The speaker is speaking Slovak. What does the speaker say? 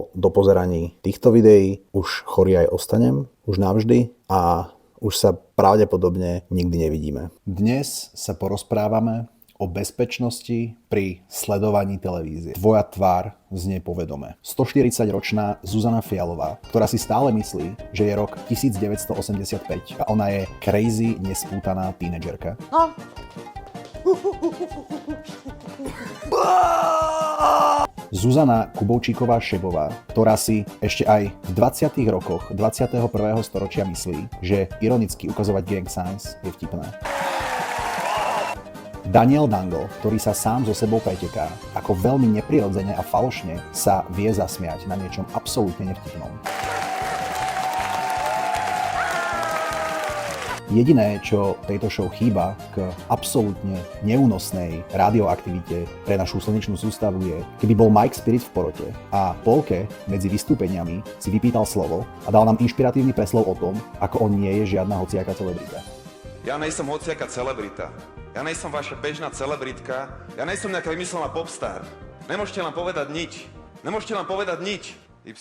po dopozeraní týchto videí už chorý aj ostanem, už navždy a už sa pravdepodobne nikdy nevidíme. Dnes sa porozprávame o bezpečnosti pri sledovaní televízie. Tvoja tvár znie povedome. 140-ročná Zuzana Fialová, ktorá si stále myslí, že je rok 1985 a ona je crazy, nespútaná tínedžerka. Zuzana Kubovčíková-Šebová, ktorá si ešte aj v 20. rokoch 21. storočia myslí, že ironicky ukazovať gang signs je vtipné. Daniel Dango, ktorý sa sám so sebou preteká, ako veľmi neprirodzene a falošne sa vie zasmiať na niečom absolútne nevtipnom. Jediné, čo tejto show chýba k absolútne neúnosnej radioaktivite pre našu slnečnú sústavu je, keby bol Mike Spirit v porote a polke medzi vystúpeniami si vypýtal slovo a dal nám inšpiratívny preslov o tom, ako on nie je žiadna hociaká celebrita. Ja nejsem hociaká celebrita. Ja nejsem vaša bežná celebritka. Ja nejsem nejaká vymyslená popstar. Nemôžete nám povedať nič. Nemôžete nám povedať nič. Y.